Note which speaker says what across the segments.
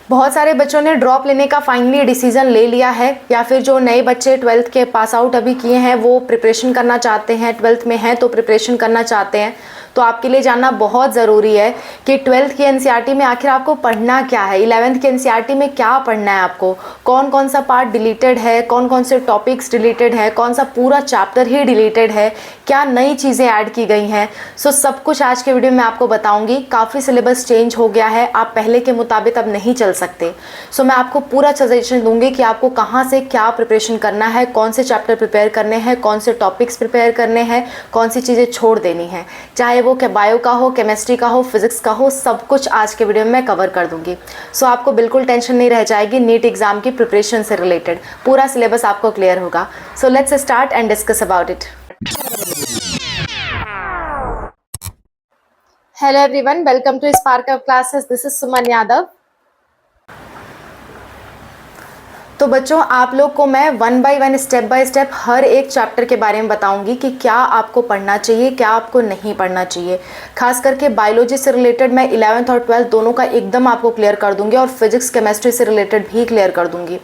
Speaker 1: बहुत सारे बच्चों ने ड्रॉप लेने का फाइनली डिसीजन ले लिया है, या फिर जो नए बच्चे 12th के पास आउट अभी किए हैं वो प्रिपरेशन करना चाहते हैं, 12th में हैं तो प्रिपरेशन करना चाहते हैं। तो आपके लिए जानना बहुत ज़रूरी है कि 12th की एनसीईआरटी में आखिर आपको पढ़ना क्या है, 11th की एनसीईआरटी में क्या पढ़ना है आपको, कौन कौन सा पार्ट डिलीटेड है, कौन कौन से टॉपिक्स डिलीटेड है, कौन सा पूरा चैप्टर ही डिलीटेड है, क्या नई चीज़ें ऐड की गई हैं। सो सब कुछ आज के वीडियो में आपको बताऊंगी। काफ़ी सिलेबस चेंज हो गया है, आप पहले के मुताबिक अब नहीं चल सकते। सो मैं आपको पूरा सजेशन दूंगी कि आपको कहाँ से क्या प्रिपरेशन करना है, कौन से चैप्टर प्रिपेयर करने हैं, कौन से टॉपिक्स प्रिपेयर करने हैं, कौन सी चीज़ें छोड़ देनी है, चाहे वो बायो का हो, केमिस्ट्री का हो, फिजिक्स का हो, सब कुछ आज के वीडियो में मैं कवर कर दूंगी। सो आपको बिल्कुल टेंशन नहीं रह जाएगी नीट एग्जाम की प्रिपरेशन से रिलेटेड, पूरा सिलेबस आपको क्लियर होगा। So let's start and discuss about it. Hello everyone, welcome to Spark of Classes. This is Suman Yadav. तो बच्चों, आप लोग को मैं one by one, step by step हर एक चैप्टर के बारे में बताऊंगी कि क्या आपको पढ़ना चाहिए, क्या आपको नहीं पढ़ना चाहिए। खास करके बायोलॉजी से रिलेटेड मैं 11th और 12th दोनों का एकदम आपको क्लियर कर दूंगी, और फिजिक्स केमिस्ट्री से रिलेटेड भी क्लियर कर दूंगी।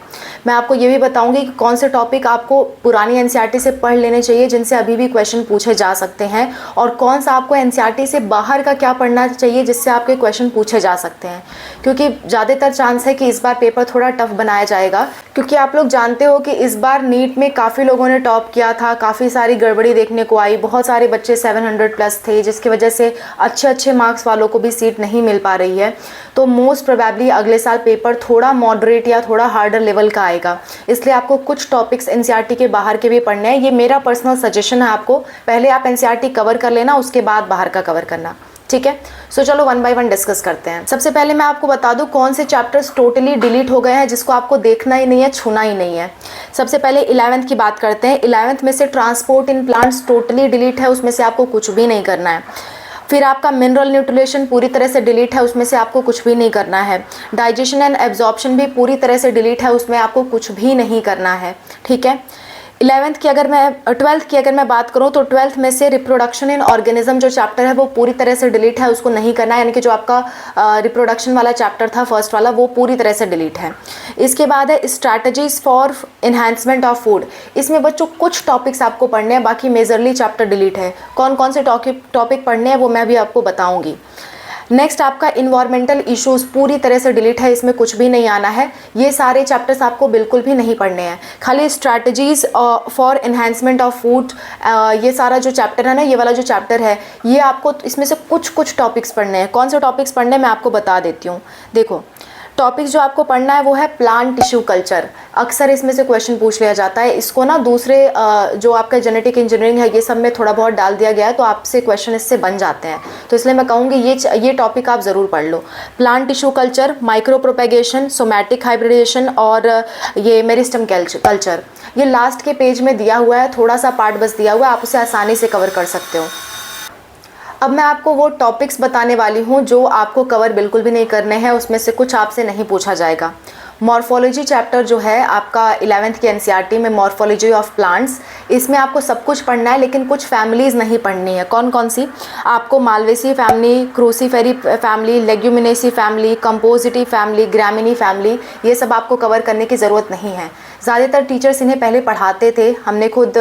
Speaker 1: मैं आपको ये भी बताऊंगी कि कौन से टॉपिक आपको पुरानी एनसीईआरटी से पढ़ लेने चाहिए जिनसे अभी भी क्वेश्चन पूछे जा सकते हैं, और कौन सा आपको एनसीईआरटी से बाहर का क्या पढ़ना चाहिए जिससे आपके क्वेश्चन पूछे जा सकते हैं। क्योंकि ज़्यादातर चांस है कि इस बार पेपर थोड़ा टफ बनाया जाएगा, क्योंकि आप लोग जानते हो कि इस बार नीट में काफ़ी लोगों ने टॉप किया था, काफ़ी सारी गड़बड़ी देखने को आई, बहुत सारे बच्चे 700 प्लस थे, जिसकी वजह से अच्छे मार्क्स वालों को भी सीट नहीं मिल पा रही है। तो मोस्ट प्रोबेबली अगले साल पेपर थोड़ा मॉडरेट या थोड़ा हार्डर लेवल का आएगा, इसलिए आपको कुछ टॉपिक्स एनसीईआरटी के बाहर के भी पढ़ने हैं। ये मेरा पर्सनल सजेशन है आपको, पहले आप एनसीईआरटी कवर कर लेना, उसके बाद बाहर का कवर करना, ठीक है। सो चलो वन बाय वन डिस्कस करते हैं। सबसे पहले मैं आपको बता दूं कौन से चैप्टर्स टोटली डिलीट हो गए हैं, जिसको आपको देखना ही नहीं है, छूना ही नहीं है। सबसे पहले 11th की बात करते हैं। 11th में से transport in plants totally delete है, उसमें से आपको कुछ भी नहीं करना है। फिर आपका मिनरल न्यूट्रिशन पूरी तरह से डिलीट है, उसमें से आपको कुछ भी नहीं करना है। डाइजेशन एंड एब्जॉर्प्शन भी पूरी तरह से डिलीट है, उसमें आपको कुछ भी नहीं करना है, ठीक है। 12th की अगर मैं बात करूं तो 12th में से रिप्रोडक्शन इन ऑर्गेनिज्म जो चैप्टर है वो पूरी तरह से डिलीट है, उसको नहीं करना है। यानी कि जो आपका रिप्रोडक्शन वाला चैप्टर था फर्स्ट वाला, वो पूरी तरह से डिलीट है। इसके बाद है strategies for enhancement of food. इसमें बच्चों कुछ टॉपिक्स आपको पढ़ने हैं, बाकी मेजरली चैप्टर डिलीट है। कौन कौन से टॉपिक पढ़ने हैं वो मैं भी आपको बताऊँगी। नेक्स्ट आपका इन्वायरमेंटल इश्यूज़ पूरी तरह से डिलीट है, इसमें कुछ भी नहीं आना है। ये सारे चैप्टर्स आपको बिल्कुल भी नहीं पढ़ने हैं। खाली strategies for enhancement of food, ये सारा जो चैप्टर है ना, ये वाला जो चैप्टर है, ये आपको इसमें से कुछ टॉपिक्स पढ़ने हैं। कौन से टॉपिक्स पढ़ने हैं मैं आपको बता देती हूँ। देखो, टॉपिक जो आपको पढ़ना है वो है प्लांट टिश्यू कल्चर। अक्सर इसमें से क्वेश्चन पूछ लिया जाता है। इसको ना दूसरे जो आपका जेनेटिक इंजीनियरिंग है ये सब में थोड़ा बहुत डाल दिया गया है, तो आपसे क्वेश्चन इससे बन जाते हैं। तो इसलिए मैं कहूँगी ये टॉपिक आप ज़रूर पढ़ लो। Plant tissue culture, micropropagation, somatic hybridization और ये मेरिस्टम कल्चर, ये लास्ट के पेज में दिया हुआ है। थोड़ा सा पार्ट बस दिया हुआ है, आप उसे आसानी से कवर कर सकते हो। अब मैं आपको वो टॉपिक्स बताने वाली हूँ जो आपको कवर बिल्कुल भी नहीं करने हैं, उसमें से कुछ आपसे नहीं पूछा जाएगा। मॉर्फोलॉजी चैप्टर जो है आपका 11th की एनसीईआरटी में, मॉर्फोलॉजी ऑफ प्लांट्स, इसमें आपको सब कुछ पढ़ना है, लेकिन कुछ फैमिलीज़ नहीं पढ़नी है। कौन कौन सी? आपको Malvaceae family, Cruciferae family, Leguminosae family, Compositae family, Gramineae family, ये सब आपको कवर करने की ज़रूरत नहीं है। ज़्यादातर टीचर्स इन्हें पहले पढ़ाते थे, हमने खुद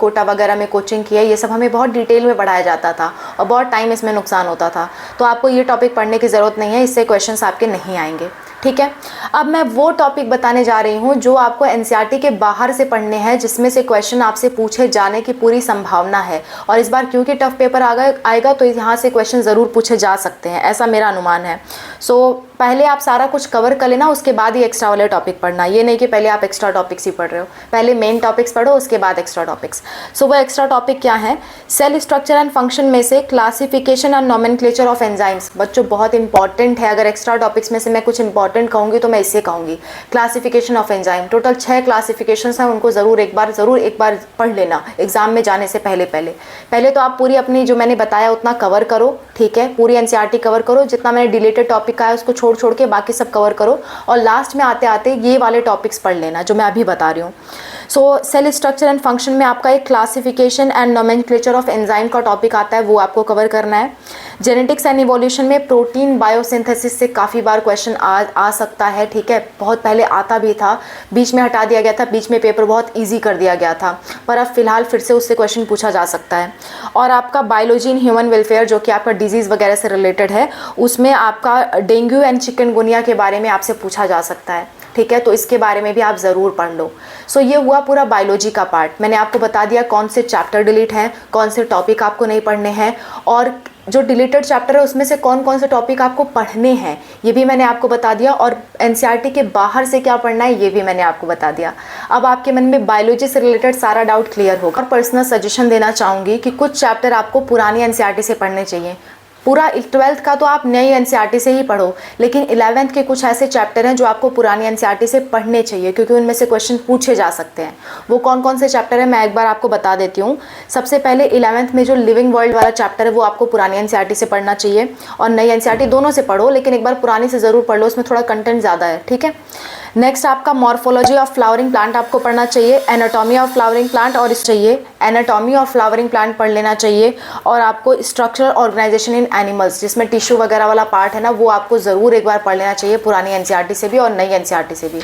Speaker 1: कोटा वगैरह में कोचिंग किया, ये सब हमें बहुत डिटेल में पढ़ाया जाता था और बहुत टाइम इसमें नुकसान होता था। तो आपको ये टॉपिक पढ़ने की ज़रूरत नहीं है, इससे क्वेश्चंस आपके नहीं आएंगे, ठीक है। अब मैं वो टॉपिक बताने जा रही हूँ जो आपको एनसीईआरटी के बाहर से पढ़ने हैं, जिसमें से क्वेश्चन आपसे पूछे जाने की पूरी संभावना है। और इस बार क्योंकि टफ पेपर आएगा तो यहाँ से क्वेश्चन ज़रूर पूछे जा सकते हैं, ऐसा मेरा अनुमान है। सो पहले आप सारा कुछ कवर कर लेना, उसके बाद ही एक्स्ट्रा वाले टॉपिक पढ़ना। ये नहीं कि पहले आप एक्स्ट्रा टॉपिक्स ही पढ़ रहे हो, पहले मेन टॉपिक्स पढ़ो, उसके बाद एक्स्ट्रा टॉपिक्स। सो वो एक्स्ट्रा टॉपिक क्या है? सेल स्ट्रक्चर एंड फंक्शन में से classification and nomenclature of enzymes. बच्चों बहुत इंपॉर्टेंट है, अगर एक्स्ट्रा टॉपिक्स में से मैं कुछ इंपॉर्टेंट कहूँगी तो मैं इससे कहूँगी classification of enzyme. Total 6 classifications हैं, उनको ज़रूर एक बार पढ़ लेना एग्जाम में जाने से पहले तो आप पूरी अपनी जो मैंने बताया उतना कवर करो, ठीक है। पूरी एनसीईआरटी कवर करो, जितना मैंने डिलीटेड टॉपिक का है उसको छोड़ के बाकी सब कवर करो, और लास्ट में आते आते ये वाले टॉपिक्स पढ़ लेना जो मैं अभी बता रही हूँ। सो सेल स्ट्रक्चर एंड फंक्शन में आपका एक classification and nomenclature of enzyme का टॉपिक आता है, वो आपको कवर करना है। जेनेटिक्स एंड इवोल्यूशन में प्रोटीन बायोसिंथेसिस से काफ़ी बार क्वेश्चन आ सकता है, ठीक है। बहुत पहले आता भी था, बीच में हटा दिया गया था, बीच में पेपर बहुत ईजी कर दिया गया था, पर अब फिलहाल फिर से उससे क्वेश्चन पूछा जा सकता है। और आपका बायोलॉजी इन ह्यूमन वेलफेयर जो कि आपका डिजीज़ वगैरह से रिलेटेड है, उसमें आपका डेंगू एंड चिकनगुनिया के बारे में आपसे पूछा जा सकता है, ठीक है। तो इसके बारे में भी आप ज़रूर पढ़ लो। सो ये हुआ पूरा बायोलॉजी का पार्ट। मैंने आपको बता दिया कौन से चैप्टर डिलीट हैं, कौन से टॉपिक आपको नहीं पढ़ने हैं, और जो डिलीटेड चैप्टर है उसमें से कौन कौन से टॉपिक आपको पढ़ने हैं ये भी मैंने आपको बता दिया, और एनसीईआरटी के बाहर से क्या पढ़ना है ये भी मैंने आपको बता दिया। अब आपके मन में बायोलॉजी से रिलेटेड सारा डाउट क्लियर होगा। और पर्सनल सजेशन देना चाहूँगी कि कुछ चैप्टर आपको पुरानी एनसीईआरटी से पढ़ने चाहिए। पूरा 12th का तो आप नई एनसीईआरटी से ही पढ़ो, लेकिन 11th के कुछ ऐसे चैप्टर हैं जो आपको पुरानी एनसीईआरटी से पढ़ने चाहिए, क्योंकि उनमें से क्वेश्चन पूछे जा सकते हैं। वो कौन कौन से चैप्टर हैं मैं एक बार आपको बता देती हूँ। सबसे पहले 11th में जो लिविंग वर्ल्ड वाला चैप्टर है वो आपको पुरानी एनसीईआरटी से पढ़ना चाहिए, और नई एनसीईआरटी दोनों से पढ़ो, लेकिन एक बार पुरानी से ज़रूर पढ़ लो, उसमें थोड़ा कंटेंट ज़्यादा है, ठीक है। नेक्स्ट आपका मॉर्फोलॉजी ऑफ फ्लावरिंग प्लांट आपको पढ़ना चाहिए, एनाटॉमी ऑफ फ्लावरिंग प्लांट, और इस चाहिए एनाटॉमी ऑफ फ्लावरिंग प्लांट पढ़ लेना चाहिए। और आपको स्ट्रक्चरल ऑर्गेनाइजेशन इन एनिमल्स, जिसमें टिश्यू वगैरह वाला पार्ट है ना, वो आपको ज़रूर एक बार पढ़ लेना चाहिए, पुरानी एनसीईआरटी से भी और नई एनसीईआरटी से भी।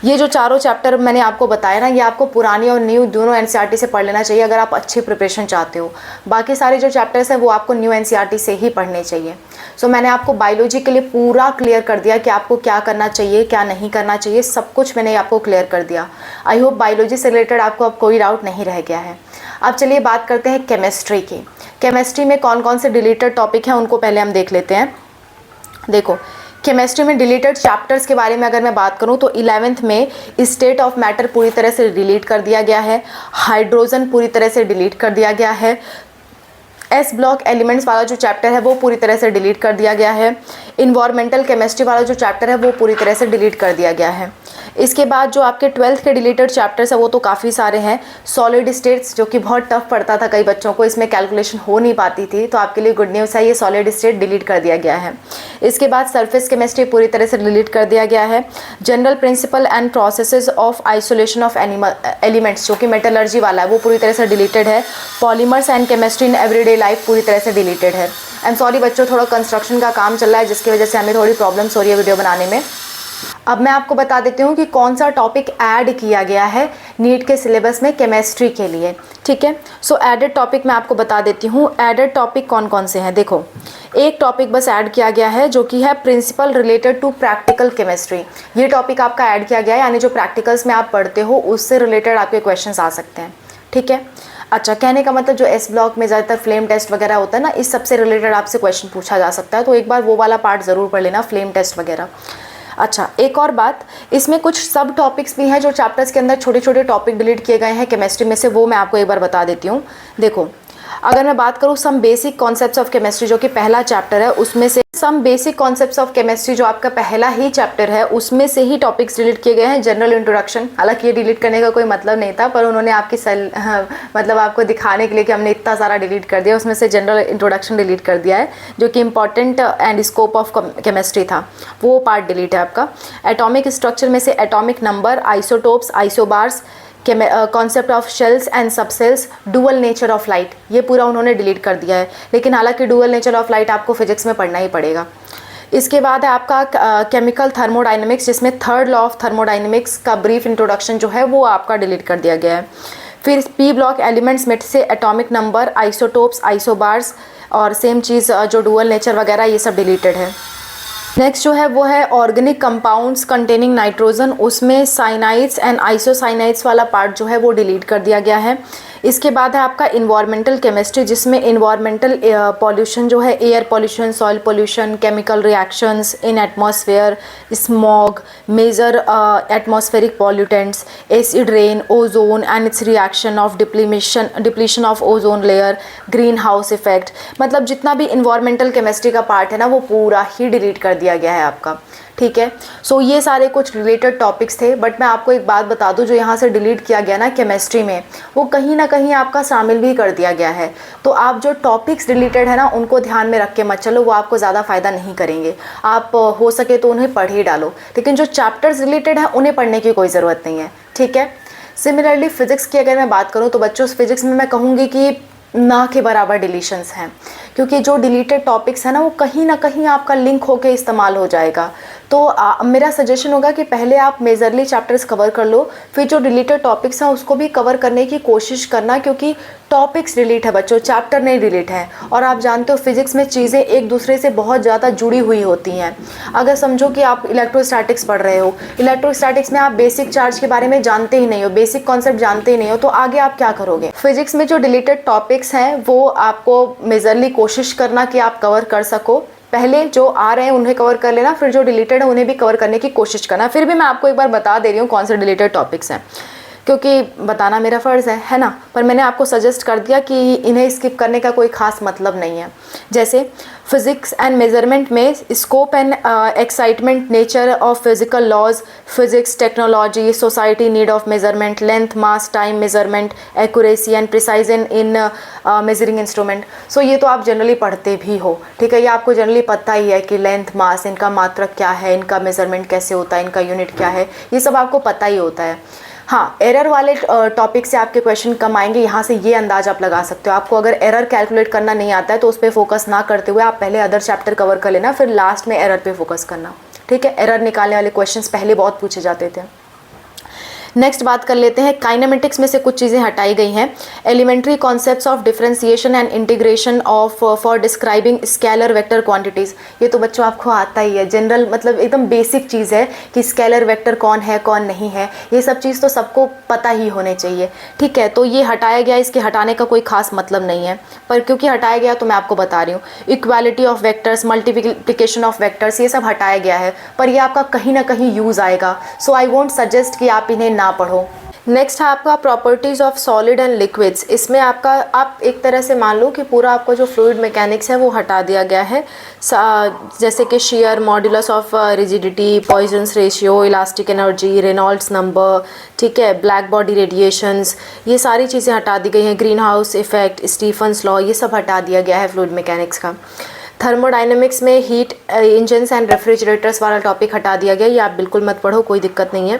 Speaker 1: ये जो चारों चैप्टर मैंने आपको बताया ना, ये आपको पुरानी और न्यू दोनों एनसीईआरटी से पढ़ लेना चाहिए अगर आप अच्छी प्रिपरेशन चाहते हो। बाकी सारे जो चैप्टर्स हैं वो आपको न्यू एनसीईआरटी से ही पढ़ने चाहिए। सो मैंने आपको बायोलॉजी के लिए पूरा क्लियर कर दिया कि आपको क्या करना चाहिए, क्या नहीं करना चाहिए, सब कुछ मैंने आपको क्लियर कर दिया। आई होप बायोलॉजी से रिलेटेड आपको अब कोई डाउट नहीं रह गया है। अब चलिए बात करते हैं केमिस्ट्री की। केमिस्ट्री में कौन कौन से डिलीटेड टॉपिक हैं उनको पहले हम देख लेते हैं। देखो, केमिस्ट्री में डिलीटेड चैप्टर्स के बारे में अगर मैं बात करूं तो 11th में स्टेट ऑफ मैटर पूरी तरह से डिलीट कर दिया गया है, हाइड्रोजन पूरी तरह से डिलीट कर दिया गया है, एस ब्लॉक एलिमेंट्स वाला जो चैप्टर है वो पूरी तरह से डिलीट कर दिया गया है, इन्वायरमेंटल केमिस्ट्री वाला जो चैप्टर है वो पूरी तरह से डिलीट कर दिया गया है। इसके बाद जो आपके 12th के डिलीटेड चैप्टर्स है वो तो काफ़ी सारे हैं। सॉलिड स्टेट्स जो कि बहुत टफ पड़ता था कई बच्चों को, इसमें कैलकुलेशन हो नहीं पाती थी, तो आपके लिए गुड न्यूज़ है, ये सॉलिड स्टेट डिलीट कर दिया गया है। इसके बाद सरफेस केमिस्ट्री पूरी तरह से डिलीट कर दिया गया है। General principle and processes of isolation of elements जो कि मेटलर्जी वाला है वो पूरी तरह से डिलीटेड है। Polymers and chemistry in everyday life पूरी तरह से डिलीटेड है। आई एम सॉरी बच्चों, थोड़ा कंस्ट्रक्शन का काम चल रहा है जिसकी वजह से हमें थोड़ी प्रॉब्लम्स हो रही है वीडियो बनाने में। अब मैं आपको बता देती हूँ कि कौन सा टॉपिक ऐड किया गया है नीट के सिलेबस में केमिस्ट्री के लिए, ठीक है। सो एडेड टॉपिक मैं आपको बता देती हूँ। एडेड टॉपिक कौन कौन से हैं, देखो एक टॉपिक बस ऐड किया गया है जो कि है principle related to practical chemistry. ये टॉपिक आपका ऐड किया गया है, यानी जो प्रैक्टिकल्स में आप पढ़ते हो उससे रिलेटेड आपके क्वेश्चंस आ सकते हैं, ठीक है। अच्छा, कहने का मतलब जो एस ब्लॉक में ज़्यादातर फ्लेम टेस्ट वगैरह होता है ना, इस सबसे रिलेटेड आपसे क्वेश्चन पूछा जा सकता है, तो एक बार वो वाला पार्ट ज़रूर पढ़ लेना, फ्लेम टेस्ट वगैरह। अच्छा, एक और बात, इसमें कुछ सब टॉपिक्स भी हैं जो चैप्टर्स के अंदर छोटे छोटे टॉपिक डिलीट किए गए हैं केमिस्ट्री में से, वो मैं आपको एक बार बता देती हूँ। देखो, अगर मैं बात करूँ some basic concepts of chemistry जो कि पहला चैप्टर है, उसमें से some basic concepts of chemistry जो आपका पहला ही चैप्टर है उसमें से ही टॉपिक्स डिलीट किए गए हैं। जनरल इंट्रोडक्शन, हालांकि ये डिलीट करने का कोई मतलब नहीं था, पर उन्होंने आपकी मतलब आपको दिखाने के लिए कि हमने इतना सारा डिलीट कर दिया, उसमें से जनरल इंट्रोडक्शन डिलीट कर दिया है जो कि important and scope of chemistry था, वो पार्ट डिलीट है आपका। एटॉमिक स्ट्रक्चर में से atomic number, isotopes, isobars, concept of shells and subcells, dual nature of light, ये पूरा उन्होंने डिलीट कर दिया है, लेकिन हालांकि डुअल नेचर ऑफ लाइट आपको फिजिक्स में पढ़ना ही पड़ेगा। इसके बाद है आपका केमिकल थर्मोडाइनमिक्स, जिसमें थर्ड लॉ ऑफ थर्मोडाइनमिक्स का ब्रीफ इंट्रोडक्शन जो है वो आपका डिलीट कर दिया गया है। फिर पी ब्लॉक एलिमेंट्स में से एटॉमिक नंबर, आइसोटोप्स, आइसोबार्स और सेम चीज़ जो डुअल नेचर वगैरह, ये सब डिलीटेड है। नेक्स्ट जो है वो है ऑर्गेनिक कंपाउंड्स कंटेनिंग नाइट्रोजन, उसमें साइनाइड्स एंड आइसोसाइनाइड्स वाला पार्ट जो है वो डिलीट कर दिया गया है। इसके बाद है आपका इन्वायरमेंटल केमिस्ट्री, जिसमें इन्वायरमेंटल पॉल्यूशन जो है, air pollution, soil pollution, chemical reactions in atmosphere, smog, major atmospheric pollutants, acid rain, ozone and its reaction of depletion of ozone layer, green house effect, मतलब जितना भी इन्वायरमेंटल केमिस्ट्री का part है ना वो पूरा ही डिलीट कर दिया गया है आपका, ठीक है। सो ये सारे कुछ रिलेटेड टॉपिक्स थे, बट मैं आपको एक बात बता दूं, जो यहाँ से डिलीट किया गया ना केमिस्ट्री में, वो कहीं ना कहीं आपका शामिल भी कर दिया गया है। तो आप जो टॉपिक्स रिलेटेड है ना उनको ध्यान में रख के मत चलो, वो आपको ज़्यादा फ़ायदा नहीं करेंगे। आप हो सके तो उन्हें पढ़ ही डालो, लेकिन जो चैप्टर्स रिलेटेड हैं उन्हें पढ़ने की कोई ज़रूरत नहीं है, ठीक है। सिमिलरली फिज़िक्स की अगर मैं बात करूँ तो बच्चों फिज़िक्स में मैं कहूँगी कि ना के बराबर डिलीशंस हैं, क्योंकि जो डिलीटेड टॉपिक्स है ना वो कहीं ना कहीं आपका लिंक होके इस्तेमाल हो जाएगा। तो मेरा सजेशन होगा कि पहले आप मेजरली चैप्टर्स कवर कर लो, फिर जो डिलीटेड टॉपिक्स हैं उसको भी कवर करने की कोशिश करना, क्योंकि टॉपिक्स डिलीट है बच्चों, चैप्टर नहीं डिलीट है। और आप जानते हो फिज़िक्स में चीज़ें एक दूसरे से बहुत ज़्यादा जुड़ी हुई होती हैं। अगर समझो कि आप इलेक्ट्रोस्टैटिक्स पढ़ रहे हो, इलेक्ट्रोस्टैटिक्स में आप बेसिक चार्ज के बारे में जानते ही नहीं हो, बेसिक कॉन्सेप्ट जानते ही नहीं हो, तो आगे आप क्या करोगे। फिज़िक्स में जो डिलीटेड टॉपिक्स हैं वो आपको मेजरली कोशिश करना कि आप कवर कर सको। पहले जो आ रहे हैं उन्हें कवर कर लेना, फिर जो डिलीटेड है उन्हें भी कवर करने की कोशिश करना। फिर भी मैं आपको एक बार बता दे रही हूँ कौन से डिलीटेड टॉपिक्स हैं, क्योंकि बताना मेरा फ़र्ज़ है ना। पर मैंने आपको सजेस्ट कर दिया कि इन्हें स्किप करने का कोई ख़ास मतलब नहीं है। जैसे फिज़िक्स एंड मेजरमेंट में scope and excitement, nature of physical laws, physics, technology, society, need of measurement, length, mass, time measurement, accuracy and precision in measuring instrument. So ये तो आप जनरली पढ़ते भी हो, ठीक है। ये आपको जनरली पता ही है कि लेंथ, मास, इनका मात्रक क्या है, इनका मेजरमेंट कैसे होता है, इनका यूनिट क्या है, ये सब आपको पता ही होता है। हाँ, एरर वाले टॉपिक से आपके क्वेश्चन कम आएंगे, यहाँ से ये अंदाज आप लगा सकते हो। आपको अगर एरर कैलकुलेट करना नहीं आता है तो उस पर फोकस ना करते हुए आप पहले अदर चैप्टर कवर कर लेना, फिर लास्ट में एरर पे फोकस करना, ठीक है। एरर निकालने वाले क्वेश्चंस पहले बहुत पूछे जाते थे। नेक्स्ट बात कर लेते हैं, काइनेमेटिक्स में से कुछ चीज़ें हटाई गई हैं। Elementary concepts of differentiation and integration of for describing scalar vector quantities. ये तो बच्चों आपको आता ही है, जनरल मतलब एकदम बेसिक चीज़ है कि स्केलर वेक्टर कौन है कौन नहीं है, ये सब चीज़ तो सबको पता ही होने चाहिए, ठीक है। तो ये हटाया गया, इसके हटाने का कोई खास मतलब नहीं है, पर क्योंकि हटाया गया तो मैं आपको बता रही हूँ। Equality of vectors, multiplication of vectors, ये सब हटाया गया है, पर ये आपका कहीं ना कहीं यूज़ आएगा। सो आई वोंट सजेस्ट कि आप इन्हें ना पढ़ो। नेक्स्ट है आपका properties of solid and liquids. इसमें आपका आप एक तरह से मान लो कि पूरा आपका जो फ्लूइड मैकेनिक्स है वो हटा दिया गया है, जैसे कि shear, modulus of rigidity, Poisson's ratio, elastic energy, Reynolds number, ठीक है, ब्लैक बॉडी रेडिएशंस, ये सारी चीज़ें हटा दी गई हैं। Green house effect, Stefan's law, ये सब हटा दिया गया है फ्लूइड मैकेनिक्स का। थर्मोडाइनमिक्स में हीट इंजन्स एंड रेफ्रिजरेटर्स वाला टॉपिक हटा दिया गया, ये आप बिल्कुल मत पढ़ो, कोई दिक्कत नहीं है।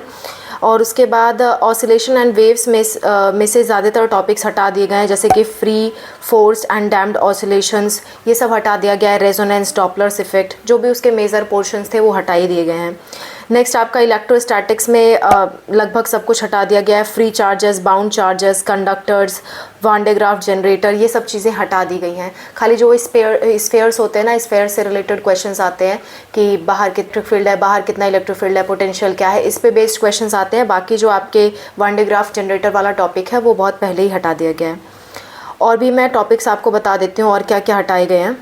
Speaker 1: और उसके बाद ऑसिलेशन एंड वेव्स में से ज़्यादातर टॉपिक्स हटा दिए गए हैं, जैसे कि free, forced and damped oscillations, ये सब हटा दिया गया है। रेजोनेंस, डॉपलर्स इफेक्ट, जो भी उसके मेजर पोर्शंस थे वो हटा ही दिए गए हैं। नेक्स्ट आपका इलेक्ट्रोस्टैटिक्स में लगभग सब कुछ हटा दिया गया है। Free charges, bound charges, conductors, one day graph generator, ये सब चीज़ें हटा दी गई हैं। खाली जो स्फेयर्स होते हैं ना, स्फेयर से रिलेटेड क्वेश्चंस आते हैं कि बाहर इलेक्ट्रिक फील्ड है, बाहर कितना इलेक्ट्रिक फील्ड है, पोटेंशियल क्या है, इस पे बेस्ड क्वेश्चंस आते हैं। बाकी जो आपके वान डे ग्राफ जनरेटर वाला टॉपिक है वो बहुत पहले ही हटा दिया गया है। और भी मैं टॉपिक्स आपको बता देती हूँ और क्या क्या हटाए गए हैं।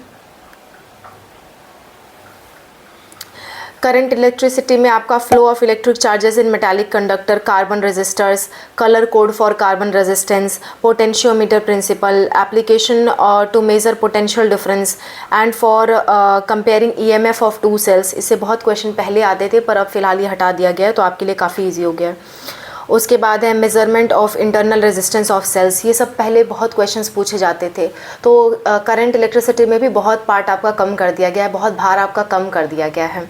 Speaker 1: करंट इलेक्ट्रिसिटी में आपका flow of electric charges in metallic conductor, carbon resistors, colour code for carbon resistance, potentiometer principle, application to measure potential difference and for comparing EMF of two cells. इससे बहुत क्वेश्चन पहले आते थे पर अब फिलहाल ये हटा दिया गया है, तो आपके लिए काफ़ी ईजी हो गया है। उसके बाद है measurement of internal resistance of cells, ये सब पहले बहुत क्वेश्चंस पूछे जाते थे, तो करंट इलेक्ट्रिसिटी में भी बहुत पार्ट आपका कम कर दिया गया है, बहुत भार आपका कम कर दिया गया है।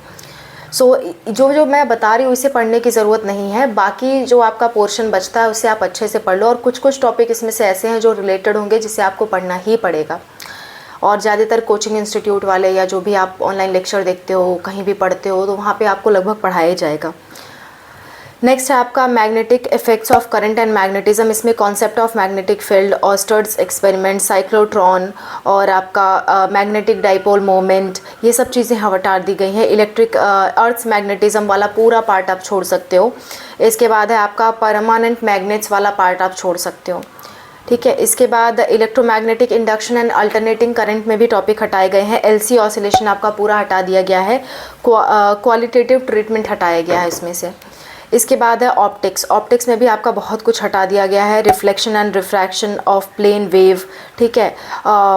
Speaker 1: सो जो मैं बता रही हूँ इसे पढ़ने की ज़रूरत नहीं है, बाकी जो आपका पोर्शन बचता है उसे आप अच्छे से पढ़ लो। और कुछ टॉपिक इसमें से ऐसे हैं जो रिलेटेड होंगे जिसे आपको पढ़ना ही पड़ेगा। और ज़्यादातर कोचिंग इंस्टीट्यूट वाले या जो भी आप ऑनलाइन लेक्चर देखते हो, कहीं भी पढ़ते हो, तो वहाँ पे आपको लगभग पढ़ाया जाएगा। नेक्स्ट है आपका magnetic effects of current and magnetism. इसमें concept of magnetic field, Oersted's experiment, cyclotron और आपका मैग्नेटिक डाइपोल मोमेंट, ये सब चीज़ें हटा दी गई हैं। इलेक्ट्रिक अर्थ मैग्नेटिज्म वाला पूरा पार्ट आप छोड़ सकते हो। इसके बाद है आपका परमानेंट मैग्नेट्स वाला पार्ट आप छोड़ सकते हो, ठीक है। इसके बाद electromagnetic induction and alternating current में भी टॉपिक हटाए गए हैं। एलसी ऑसिलेशन आपका पूरा हटा दिया गया है। क्वालिटेटिव ट्रीटमेंट हटाया गया है इसमें से। इसके बाद है ऑप्टिक्स में भी आपका बहुत कुछ हटा दिया गया है। Reflection and refraction of plane wave, ठीक है,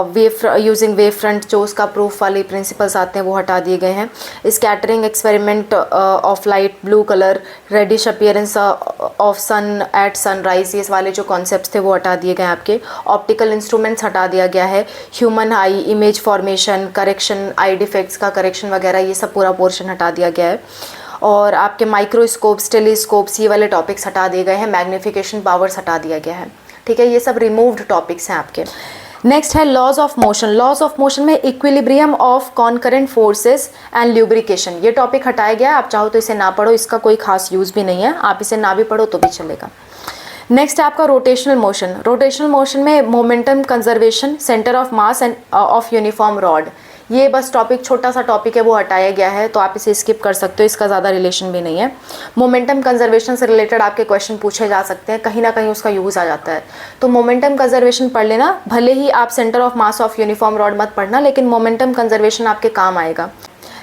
Speaker 1: वेव यूजिंग वेव फ्रंट, जो उसका प्रूफ वाले प्रिंसिपल्स आते हैं वो हटा दिए गए हैं। Scattering experiment of light, blue colour, reddish appearance of sun at sunrise, ये वाले जो कॉन्सेप्ट्स थे वो हटा दिए गए हैं आपके। ऑप्टिकल इंस्ट्रूमेंट्स हटा दिया गया है। Human eye, image formation, correction, eye defects का करेक्शन वगैरह, ये सब पूरा पोर्शन हटा दिया गया है। और आपके माइक्रोस्कोप्स, टेलीस्कोप्स, ये वाले टॉपिक्स हटा दिए गए हैं, मैग्नीफिकेशन पावर्स हटा दिया गया है, ठीक है। ये सब रिमूव्ड टॉपिक्स हैं आपके। नेक्स्ट है laws of motion. Laws of motion में equilibrium of concurrent forces and lubrication, ये टॉपिक हटाया गया है। आप चाहो तो इसे ना पढ़ो, इसका कोई खास यूज़ भी नहीं है, आप इसे ना भी पढ़ो तो भी चलेगा। नेक्स्ट है आपका रोटेशनल मोशन। रोटेशनल मोशन में momentum conservation, centre of mass end of uniform rod, ये बस टॉपिक, छोटा सा टॉपिक है, वो हटाया गया है, तो आप इसे स्किप कर सकते हो, इसका ज़्यादा रिलेशन भी नहीं है। मोमेंटम कंजर्वेशन से रिलेटेड आपके क्वेश्चन पूछे जा सकते हैं, कहीं ना कहीं उसका यूज़ आ जाता है, तो मोमेंटम कंजर्वेशन पढ़ लेना। भले ही आप centre of mass of uniform rod मत पढ़ना, लेकिन मोमेंटम कंजर्वेशन आपके काम आएगा।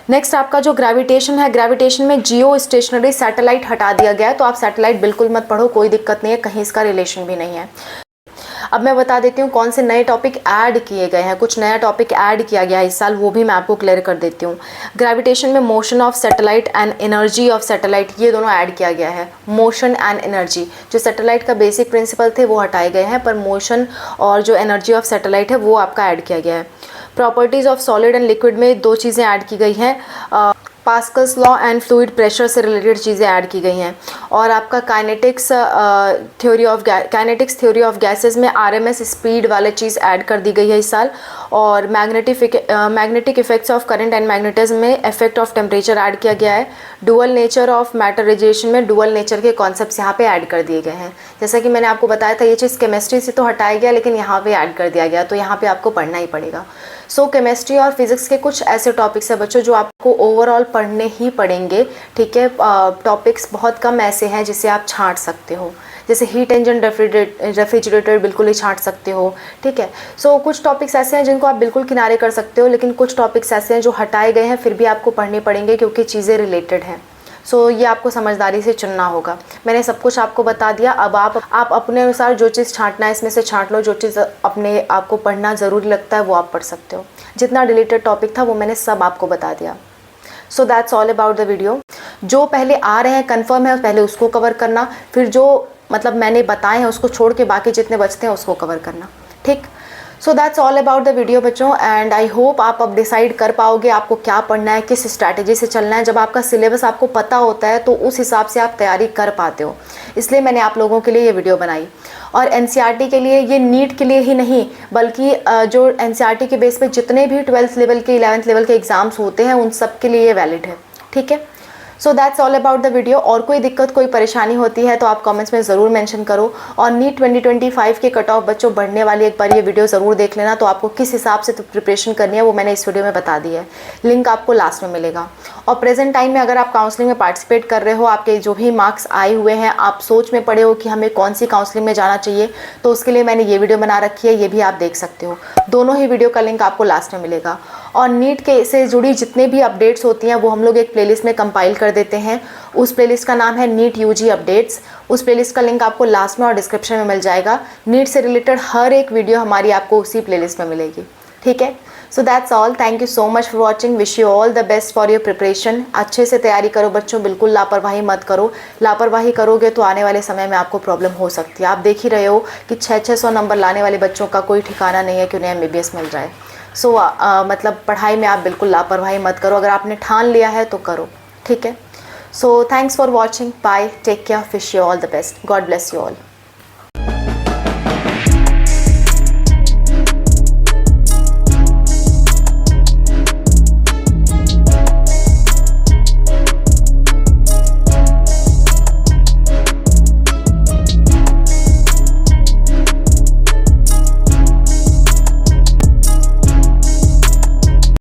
Speaker 1: नेक्स्ट आपका जो ग्रेविटेशन है, ग्रेविटेशन में जियो स्टेशनरी सैटेलाइट हटा दिया गया है, तो आप सैटेलाइट बिल्कुल मत पढ़ो, कोई दिक्कत नहीं है, कहीं इसका रिलेशन भी नहीं है। अब मैं बता देती हूँ कौन से नए टॉपिक ऐड किए गए हैं। कुछ नया टॉपिक ऐड किया गया है इस साल, वो भी मैं आपको क्लियर कर देती हूँ। ग्रेविटेशन में motion of satellite and energy of satellite, ये दोनों ऐड किया गया है। मोशन एंड एनर्जी, जो सैटेलाइट का बेसिक प्रिंसिपल थे वो हटाए गए हैं, पर मोशन और जो एनर्जी ऑफ सैटेलाइट है वो आपका ऐड किया गया है। Properties of solid and liquid में 2 चीज़ें ऐड की गई हैं, Pascal's law and fluid pressure से रिलेटेड चीज़ें ऐड की गई हैं। और आपका काइनेटिक्स थ्योरी ऑफ गैसेस में आरएमएस स्पीड वाले चीज़ ऐड कर दी गई है इस साल। और magnetic effects of current and magnetism में इफेक्ट ऑफ टेम्परेचर ऐड किया गया है। Dual nature of matter radiation में डुअल नेचर के कॉन्सेप्ट्स यहाँ पे ऐड कर दिए गए हैं। जैसा कि मैंने आपको बताया था, ये चीज़ केमिस्ट्री से तो हटाया गया, लेकिन यहाँ पे ऐड कर दिया गया, तो यहाँ पे आपको पढ़ना ही पड़ेगा। सो केमिस्ट्री और फिजिक्स के कुछ ऐसे टॉपिक्स हैं बच्चों जो आपको ओवरऑल पढ़ने ही पड़ेंगे, ठीक है। टॉपिक्स बहुत कम ऐसे हैं जिसे आप छांट सकते हो, जैसे हीट इंजन रेफ्रिजरेटर बिल्कुल ही छांट सकते हो, ठीक है। सो कुछ टॉपिक्स ऐसे हैं जिनको आप बिल्कुल किनारे कर सकते हो, लेकिन कुछ टॉपिक्स ऐसे हैं जो हटाए गए हैं, फिर भी आपको पढ़ने पड़ेंगे क्योंकि चीज़ें रिलेटेड हैं। सो ये आपको समझदारी से चुनना होगा। मैंने सब कुछ आपको बता दिया, अब आप अपने अनुसार जो चीज़ छांटना है इसमें से छांट लो, जो चीज़ अपने आपको पढ़ना ज़रूरी लगता है वो आप पढ़ सकते हो। जितना रिलेटेड टॉपिक था वो मैंने सब आपको बता दिया। So that's all about the video. जो पहले आ रहे हैं कन्फर्म है पहले उसको कवर करना, फिर जो मतलब मैंने बताए हैं उसको छोड़ के बाकी जितने बचते हैं उसको कवर करना, ठीक। So that's all about the video बच्चों, एंड आई होप आप अब डिसाइड कर पाओगे आपको क्या पढ़ना है, किस स्ट्रैटेजी से चलना है। जब आपका सिलेबस आपको पता होता है तो उस हिसाब से आप तैयारी कर पाते हो, इसलिए मैंने आप लोगों के लिए ये वीडियो बनाई। और एनसीईआरटी के लिए, ये नीट के लिए ही नहीं बल्कि जो एनसीईआरटी के बेस पे जितने भी 12th लेवल के 11th लेवल के एग्ज़ाम्स होते हैं उन सब के लिए ये वैलिड है, ठीक है। So that's all about the video. और कोई दिक्कत, कोई परेशानी होती है तो आप कमेंट्स में ज़रूर मेंशन करो। और नीट 2025 के कट ऑफ बच्चों बढ़ने वाली, एक बार ये वीडियो ज़रूर देख लेना, तो आपको किस हिसाब से प्रिपरेशन करनी है वो मैंने इस वीडियो में बता दी है, लिंक आपको लास्ट में मिलेगा। और प्रेजेंट टाइम में अगर आप काउंसलिंग में पार्टिसिपेट कर रहे हो, आपके जो भी मार्क्स आए हुए हैं, आप सोच में पड़े हो कि हमें कौन सी काउंसलिंग में जाना चाहिए, तो उसके लिए मैंने ये वीडियो बना रखी है, ये भी आप देख सकते हो। दोनों ही वीडियो का लिंक आपको लास्ट में मिलेगा। और नीट के से जुड़ी जितने भी अपडेट्स होती हैं वो हम लोग एक प्लेलिस्ट में कंपाइल कर देते हैं। उस प्लेलिस्ट का नाम है नीट यूजी अपडेट्स। उस प्लेलिस्ट का लिंक आपको लास्ट में और डिस्क्रिप्शन में मिल जाएगा। नीट से रिलेटेड हर एक वीडियो हमारी आपको उसी प्लेलिस्ट में मिलेगी, ठीक है। So that's all, thank you so much for watching, wish you all the best for your preparation. अच्छे से तैयारी करो बच्चों, बिल्कुल लापरवाही मत करो। लापरवाही करोगे तो आने वाले समय में आपको प्रॉब्लम हो सकती है। आप देख ही रहे हो कि 600 नंबर लाने वाले बच्चों का कोई ठिकाना नहीं है कि उन्हें MBBS मिल जाए। सो मतलब पढ़ाई में आप बिल्कुल लापरवाही मत करो, अगर आपने ठान लिया है तो करो, ठीक है। So thanks for watching, bye, take care, wish you all the best, God bless you all.